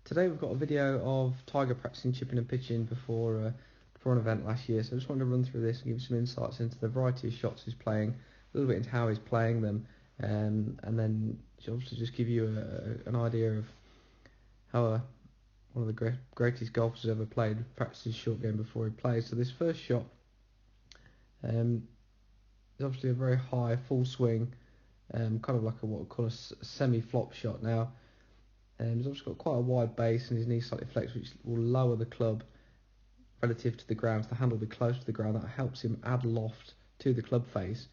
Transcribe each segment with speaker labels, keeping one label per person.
Speaker 1: Today we've got a video of Tiger practicing chipping and pitching before an event last year, so I just wanted to run through this and give you some insights into the variety of shots he's playing, a little bit into how he's playing them, and then obviously just give you an idea of how one of the greatest golfers ever played practices short game before he plays. So this first shot is obviously a very high full swing, kind of like what we call a semi-flop shot now. He's also got quite a wide base and his knees slightly flexed, which will lower the club relative to the ground, so the handle will be close to the ground. That helps him add loft to the club face.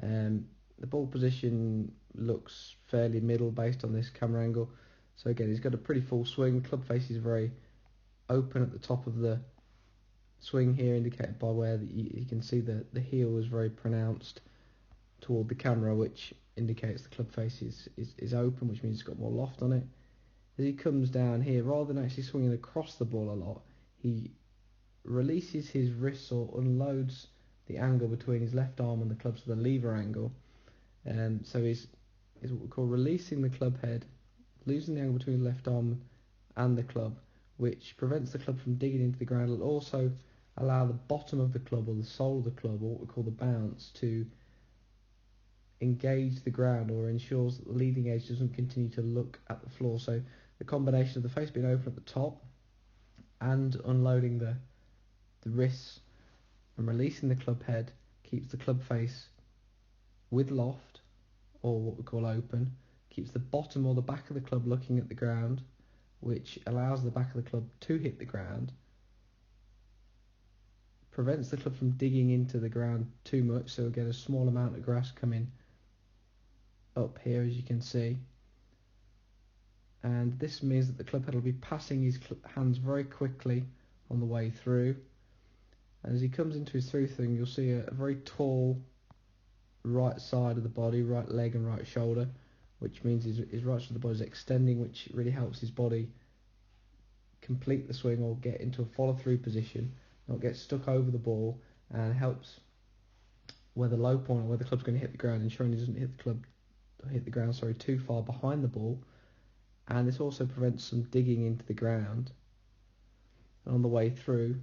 Speaker 1: The ball position looks fairly middle based on this camera angle. So again, he's got a pretty full swing. Club face is very open at the top of the swing here, indicated by where you can see the heel is very pronounced toward the camera, which indicates the club face is open, which means it's got more loft on it. As he comes down here, rather than actually swinging across the ball a lot, he releases his wrists or unloads the angle between his left arm and the club, so the lever angle. So he's what we call releasing the club head, losing the angle between the left arm and the club, which prevents the club from digging into the ground. It'll also allow the bottom of the club, or the sole of the club, or what we call the bounce, to engage the ground, or ensures that the leading edge doesn't continue to look at the floor. So the combination of the face being open at the top and unloading the wrists and releasing the club head keeps the club face with loft, or what we call open, keeps the bottom or the back of the club looking at the ground, which allows the back of the club to hit the ground, prevents the club from digging into the ground too much, so we'll get a small amount of grass coming up here, as you can see. And this means that the club head will be passing his hands very quickly on the way through. And as he comes into his through thing, you'll see a very tall right side of the body, right leg and right shoulder, which means his right side of the body is extending, which really helps his body complete the swing or get into a follow-through position, not get stuck over the ball, and helps where the low point or where the club's going to hit the ground, ensuring he doesn't hit the ground too far behind the ball. And this also prevents some digging into the ground. And on the way through,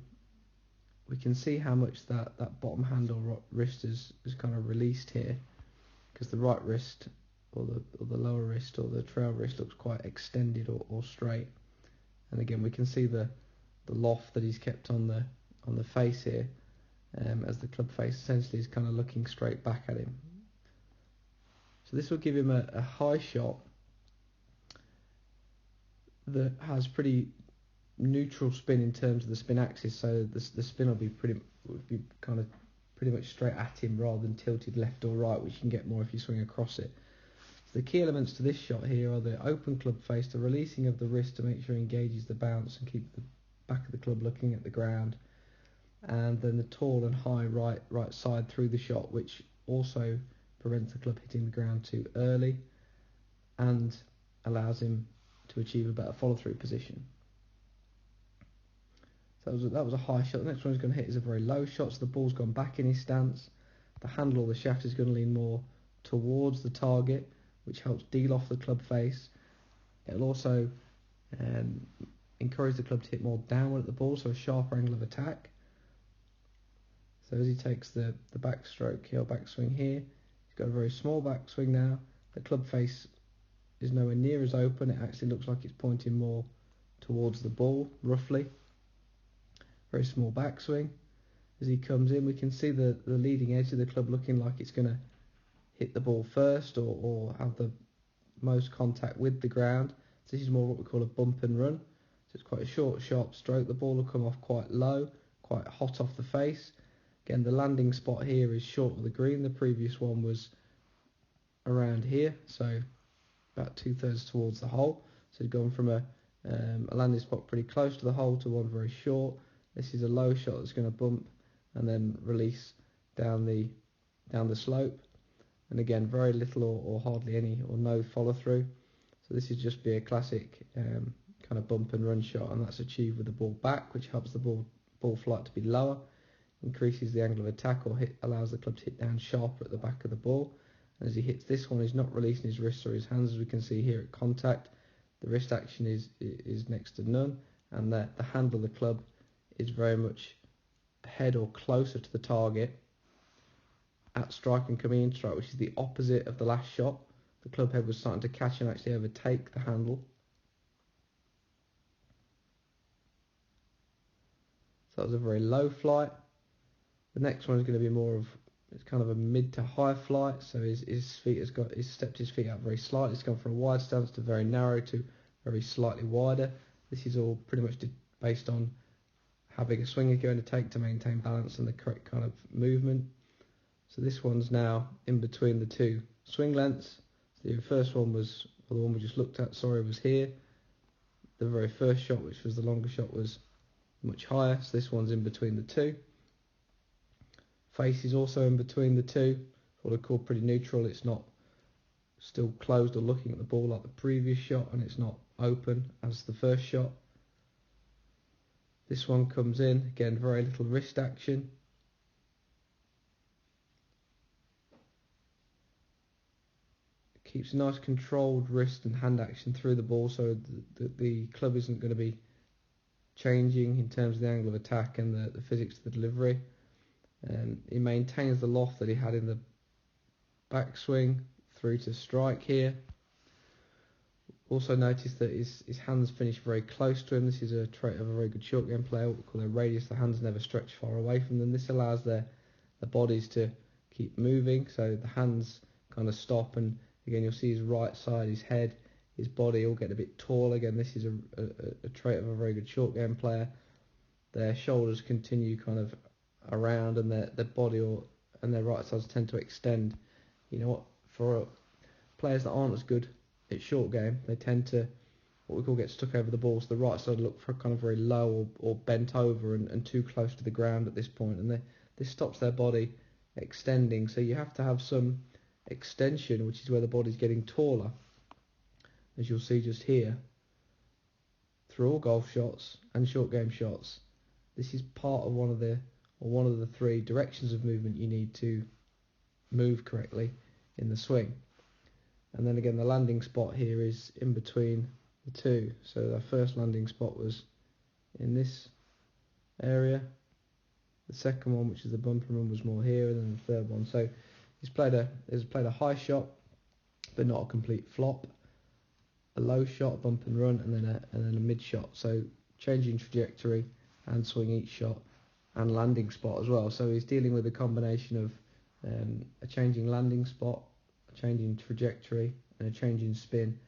Speaker 1: we can see how much that bottom hand or wrist is kind of released here, because the right wrist or the lower wrist or the trail wrist looks quite extended or straight. And again, we can see the loft that he's kept on the face here, as the club face essentially is kind of looking straight back at him. So this will give him a high shot that has pretty neutral spin in terms of the spin axis, so the spin will be pretty much straight at him rather than tilted left or right, which you can get more if you swing across it. So the key elements to this shot here are the open club face, the releasing of the wrist to make sure he engages the bounce and keep the back of the club looking at the ground, and then the tall and high right side through the shot, which also prevents the club hitting the ground too early and allows him to achieve a better follow-through position. So that was a high shot. The next one he's going to hit is a very low shot, so the ball's gone back in his stance. The handle or the shaft is going to lean more towards the target, which helps deal off the club face. It'll also encourage the club to hit more downward at the ball, so a sharper angle of attack. So as he takes the backstroke here, backswing here, he's got a very small backswing now. The club face is nowhere near as open. It actually looks like it's pointing more towards the ball, roughly. Very small backswing. As he comes in, we can see the leading edge of the club looking like it's going to hit the ball first or have the most contact with the ground. So this is more what we call a bump and run. So it's quite a short, sharp stroke. The ball will come off quite low, quite hot off the face. Again, the landing spot here is short of the green. The previous one was around here, so about 2/3 towards the hole. So he's gone from a landing spot pretty close to the hole to one very short. This is a low shot that's going to bump and then release down the slope. And again, very little or hardly any or no follow through. So this is just be a classic kind of bump and run shot, and that's achieved with the ball back, which helps the ball flight to be lower, increases the angle of attack or allows the club to hit down sharper at the back of the ball. And as he hits this one, he's not releasing his wrists or his hands, as we can see here at contact. the wrist action is next to none, and the handle of the club is very much head or closer to the target at strike and coming in strike, which is the opposite of the last shot. The club head was starting to catch and actually overtake the handle. So that was a very low flight. The next one is going to be more of, it's kind of a mid to high flight. So his feet he's stepped his feet out very slightly. It's gone from a wide stance to very narrow to very slightly wider. This is all pretty much based on how big a swing you're going to take to maintain balance and the correct kind of movement. So this one's now in between the two swing lengths. So the first one was, or the one we just looked at, sorry, was here. The very first shot, which was the longer shot, was much higher. So this one's in between the two. Face is also in between the two. What I call pretty neutral. It's not still closed or looking at the ball like the previous shot, and it's not open as the first shot. This one comes in, again very little wrist action. It keeps a nice controlled wrist and hand action through the ball, so the club isn't going to be changing in terms of the angle of attack and the physics of the delivery. He maintains the loft that he had in the backswing through to strike here. Also notice that his hands finish very close to him. This is a trait of a very good short game player, what we call their radius. The hands never stretch far away from them. This allows their bodies to keep moving, so the hands kind of stop, and again you'll see his right side, his head, his body all get a bit tall. Again, this is a trait of a very good short game player. Their shoulders continue kind of around, and their body and their right sides tend to extend. You know what, for players that aren't as good at short game, they tend to, what we call, get stuck over the ball, so the right side look for kind of very low or bent over and too close to the ground at this point, and this stops their body extending. So you have to have some extension, which is where the body's getting taller, as you'll see just here, through all golf shots and short game shots. This is part of one of the three directions of movement you need to move correctly in the swing. And then again, the landing spot here is in between the two. So the first landing spot was in this area. The second one, which is the bumper run, was more here, and then the third one. So he's played a high shot, but not a complete flop. A low shot, bump and run, and then a mid shot. So changing trajectory and swing each shot, and landing spot as well. So he's dealing with a combination of a changing landing spot, a changing trajectory, and a changing spin,